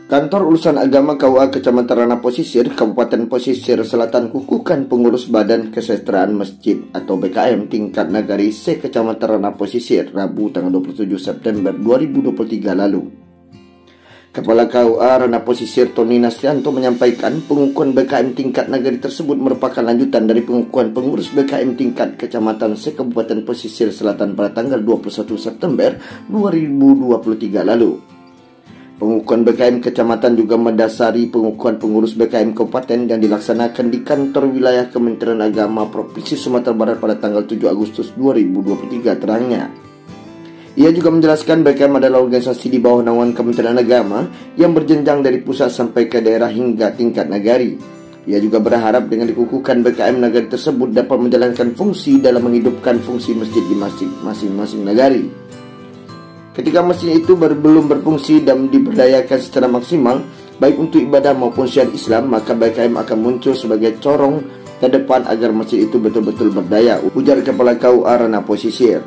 Kantor Urusan Agama KUA Kecamatan Ranah Pesisir, Kabupaten Pesisir Selatan kukuhkan pengurus Badan Kesejahteraan Masjid atau BKM tingkat nagari se-Kecamatan Ranah Pesisir Rabu tanggal 27 September 2023 lalu. Kepala KUA Ranah Pesisir Tony Nasrianto menyampaikan pengukuhan BKM tingkat nagari tersebut merupakan lanjutan dari pengukuhan pengurus BKM tingkat Kecamatan se-Kabupaten Pesisir Selatan pada tanggal 21 September 2023 lalu. Pengukuhan BKM Kecamatan juga mendasari pengukuhan pengurus BKM Kabupaten yang dilaksanakan di kantor wilayah Kementerian Agama Provinsi Sumatera Barat pada tanggal 7 Agustus 2023 terangnya. Ia juga menjelaskan BKM adalah organisasi di bawah naungan Kementerian Agama yang berjenjang dari pusat sampai ke daerah hingga tingkat nagari. Ia juga berharap dengan dikukuhkan BKM nagari tersebut dapat menjalankan fungsi dalam menghidupkan fungsi masjid di masing-masing nagari. Ketika masjid itu belum berfungsi dan diberdayakan secara maksimal, baik untuk ibadah maupun syiar Islam, maka BKM akan muncul sebagai corong ke depan agar masjid itu betul-betul berdaya, ujar Kepala KUA Ranah Pesisir.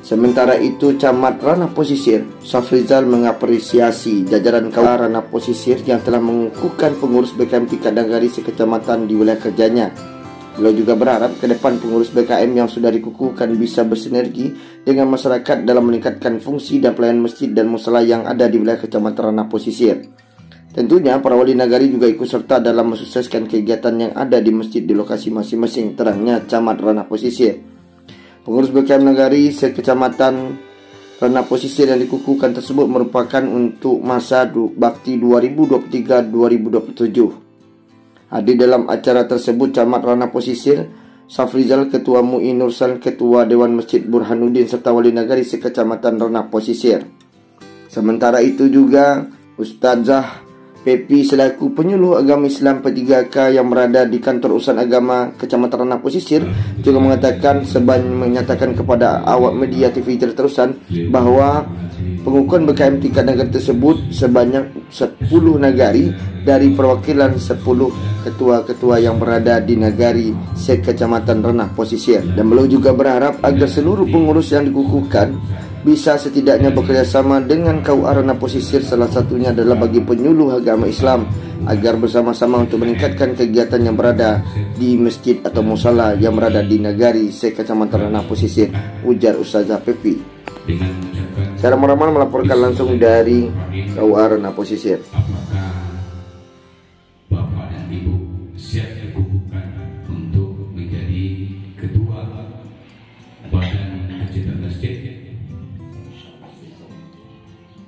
Sementara itu, Camat Ranah Pesisir, Safrizal mengapresiasi jajaran KUA Ranah Pesisir yang telah mengukuhkan pengurus BKM tingkat nagari sekecamatan di wilayah kerjanya. Beliau juga berharap ke depan pengurus BKM yang sudah dikukuhkan bisa bersinergi dengan masyarakat dalam meningkatkan fungsi dan pelayanan masjid dan musala yang ada di wilayah Kecamatan Ranah Pesisir. Tentunya para wali nagari juga ikut serta dalam mensukseskan kegiatan yang ada di masjid di lokasi masing-masing, terangnya Camat Ranah Pesisir. Pengurus BKM nagari sekecamatan Ranah Pesisir yang dikukuhkan tersebut merupakan untuk masa bakti 2023-2027. Hadir dalam acara tersebut Camat Ranah Pesisir, Safrizal, Ketua MUI Nursal, Ketua Dewan Masjid Burhanuddin serta wali nagari sekecamatan Ranah Pesisir. Sementara itu juga Ustazah Pepi selaku penyuluh agama Islam P3K yang berada di kantor urusan agama Kecamatan Ranah Pesisir juga menyatakan kepada awak media TV Terusan bahwa pengukuhan BKM tingkat nagari tersebut sebanyak 10 nagari dari perwakilan 10 ketua-ketua yang berada di nagari se-Kecamatan Ranah Pesisir. Dan beliau juga berharap agar seluruh pengurus yang dikukuhkan bisa setidaknya bekerjasama dengan KUA Ranah Pesisir, salah satunya adalah bagi penyuluh agama Islam agar bersama-sama untuk meningkatkan kegiatan yang berada di masjid atau musala yang berada di nagari se-Kecamatan Ranah Pesisir, ujar Ustazah Pepi. Saya Rahman melaporkan langsung dari KUA Ranah Pesisir. Bapak dan Ibu siap dikukuhkan untuk menjadi ketua Badan Kesejahteraan Masjid?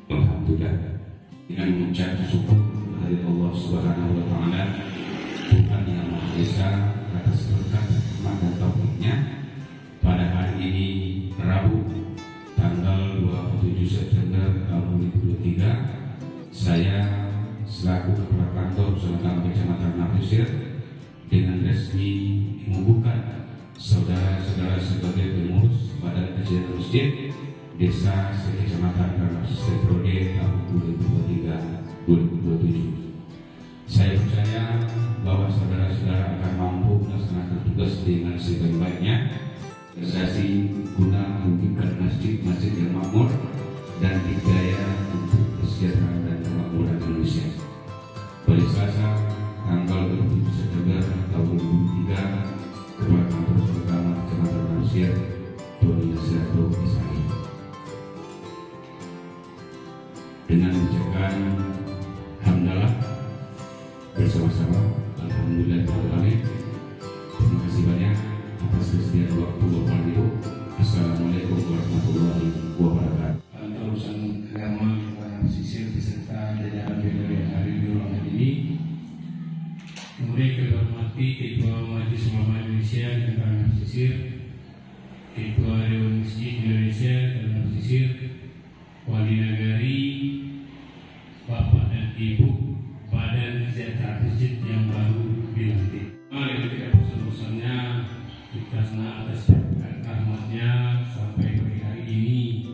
Alhamdulillah, dengan mengucap syukur kepada Allah Subhanahu wa Ta'ala, Tuhan yang Maha Esa, atas berkat rahmat dan taufiknya, pada hari ini Rabu tanggal 27 September tahun 2023, saya selaku Kepala Kantor Urusan Kecamatan Ranah Pesisir dengan resmi mengukuhkan saudara-saudara sebagai pengurus Badan Kesejahteraan Masjid Desa se-Kecamatan Ranah Pesisir periode tahun 2023-2027. Saya percaya bahwa saudara-saudara akan mampu melaksanakan tugas dengan sebaik-baiknya, organisasi guna mewujudkan masjid-masjid yang makmur dan berdaya untuk kesejahteraan dan kemakmuran Indonesia. Pada Selasa tanggal 27 September tahun 2023, Kepala Kantor Urusan Agama Kecamatan Ranah Pesisir Tony Nasrianto Isari dengan mengucapkan hamdalah bersama-sama, alhamdulillah. Terima kasih banyak atas kesediaan waktu Bapak Ibu. Assalamualaikum warahmatullahi wabarakatuh. Kantor Urusan Agama Ranah Pesisir beserta jajaran wilayah hari ini, kemudian kita hormati Ketua Majelis Ulama Indonesia dan Ranah Pesisir, Ketua Dewan Masjid Indonesia dan Ranah Pesisir, wali nagari, Bapak dan Ibu Badan Kesejahteraan Masjid yang baru dilantik. Yang tidak bosan-bosannya kita senang atas berkat rahmatnya sampai pada hari ini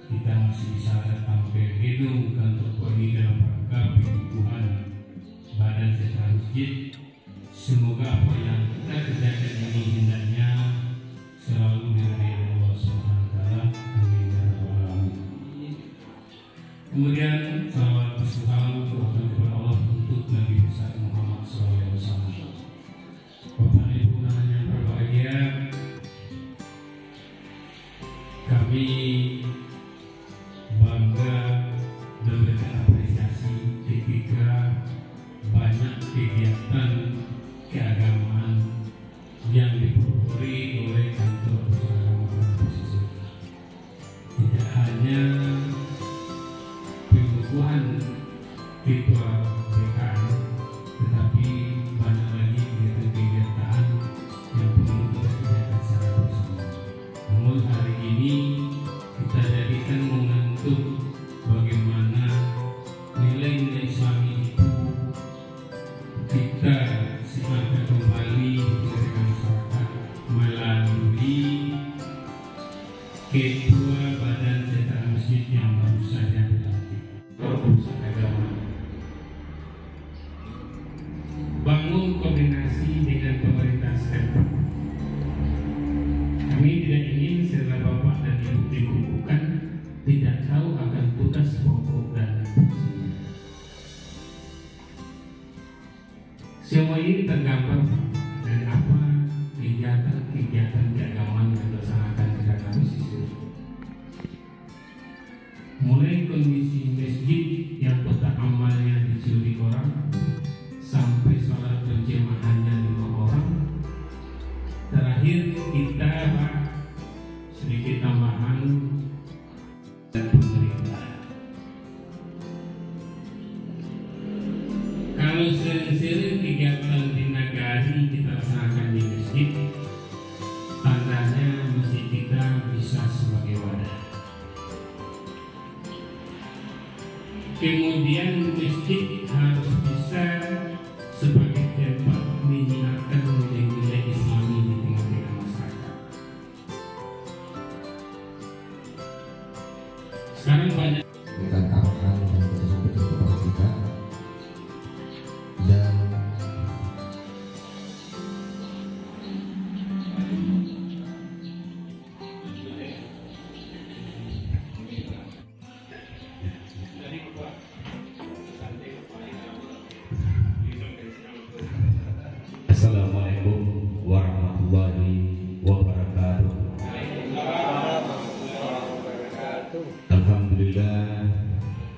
kita masih bisa datang ke gedung kantor ini dalam rangka pengukuhan Badan Kesejahteraan Masjid. Semoga apa yang kita kerjakan ini hendaknya Ketua Badan Sekretaris Masjid yang baru saja dilantik, urusan agama. Bangun koordinasi dengan pemerintah setempat. Kami tidak ingin setelah Bapak dan Ibu dikukuhkan tidak tahu akan tugas pokok dan fungsinya. Semua ini tergambar dari apa kegiatan keagamaan yang dilaksanakan di Tanah Pesisir. Mulai kondisi masjid yang kotak amalnya dicuri orang, sampai sholat berjamaahnya 5 orang. Terakhir kita sedikit tambahan dan pemerintah. Kalau sering-sering kegiatan di nagari kita laksanakan di masjid, tandanya masjid kita bisa sebagai wadah. Kemudian masjid harus bisa sebagai tempat menyiarkan nilai-nilai Islami di tengah-tengah masyarakat. Sekarang banyak memberikan arahan dan petunjuk kepada kita, dan Assalamualaikum warahmatullahi wabarakatuh. Alhamdulillah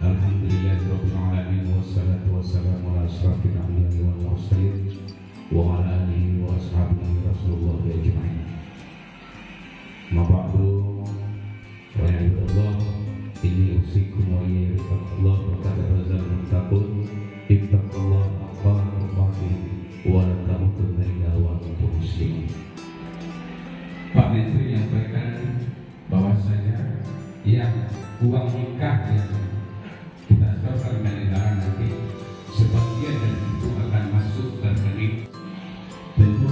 rabbil alamin, wassalatu wassalamu ala asyrafil anbiya'i wal mursalin wa ala alihi wa ashabihi Rasulullah ajma'in. Ma ba'du, wa ya Allah, inni usikum wa iyyakum Allah wa taqabbal muttaqun, ittaqullah haqqa tuqatih wa la tamutunna illa wa antum muslimun. Pak Menteri menyampaikan bahwasanya yang uang nikah yang kita setorkan dari negara nanti sebagian dari itu akan masuk ke rekening. Tentu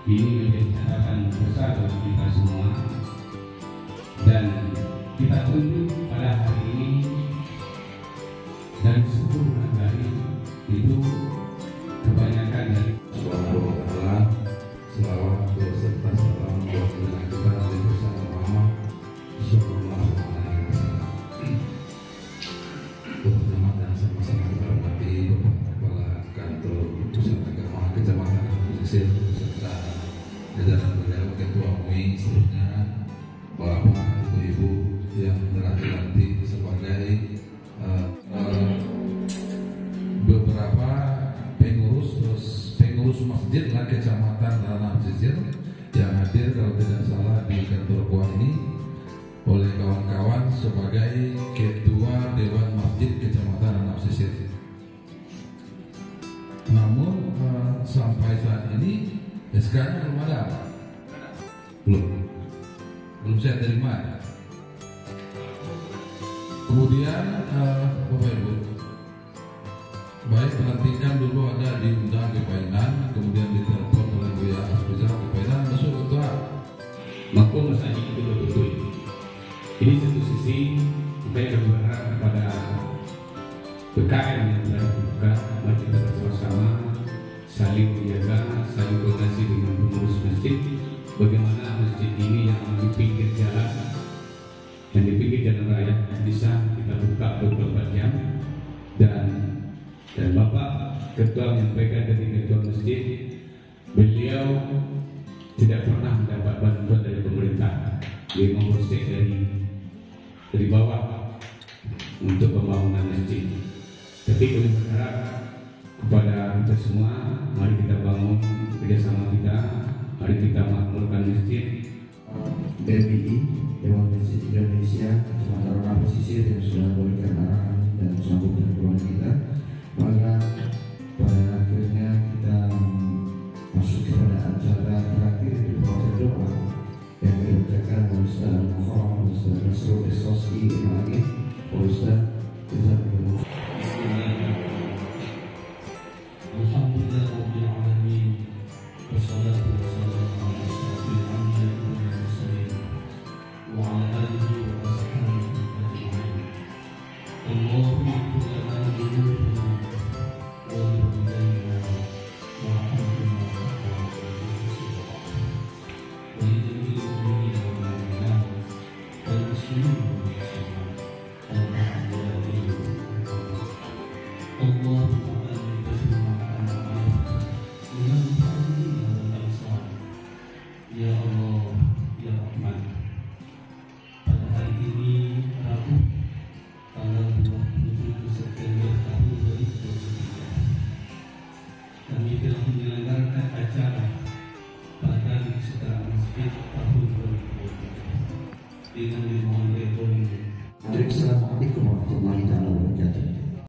ini menjadi catatan besar bagi kita semua, dan kita tunjuk pada hari ini dan seluruh negara itu kebanyakan dari Subhanahu wa ta'ala, selawat beserta salam buat kita Nabi Muhammad sallallahu alaihi wasallam. Pertama dan sama-sama kita hormati Bapak Kepala Kantor Pusat Agama Kecamatan Pesisir beserta jajaran beliau, Ketua MUI, seluruhnya, Bapak, Ibu-ibu yang telah dilantik sebagai beberapa pengurus masjid lah Kecamatan Tanah Pesisir yang hadir kalau tidak salah di kantor buah ini oleh kawan-kawan sebagai Ketua Dewan Masjid Kecamatan Tanah Pesisir. Namun sampai saat ini SK-nya belum ada. Belum saya terima. Kemudian Bapak Ibu, baik pelantikan dulu ada diundang ke Painan, kemudian ditelepon oleh Buya Asbizar ke Painan, masuk ketua. maklum saja itu betul-betul. Ini satu sisi kita berharap kepada PKM yang telah dibuka, mari kita bersama-sama saling menjaga, saling koordinasi dengan pengurus masjid. Bagaimana masjid ini yang di pinggir jalan, yang di pinggir jalan raya bisa kita buka 24 jam, dan Bapak Ketua menyampaikan dari Ketua Masjid, beliau tidak pernah mendapat bantuan dari pemerintah, dia menguruskan dari bawah untuk pembangunan masjid. Tapi kami berharap kepada kita semua, mari kita bangun kerjasama kita, mari kita makmurkan masjid. DPI, Dewan Masjid Indonesia Kecamatan Tanah Pesisir yang sudah memberikan arahan dan sambut keluar kita, maka pada akhirnya kita masuk kepada acara terakhir di proses doa yang dibacakan oleh Ustaz Al-Mukhram, Ustaz Nasrul Iskoski, Imam Ustaz Izar Al-Mukhram. Alhamdulillah Rabbil Alamin, wassalatu wassalamu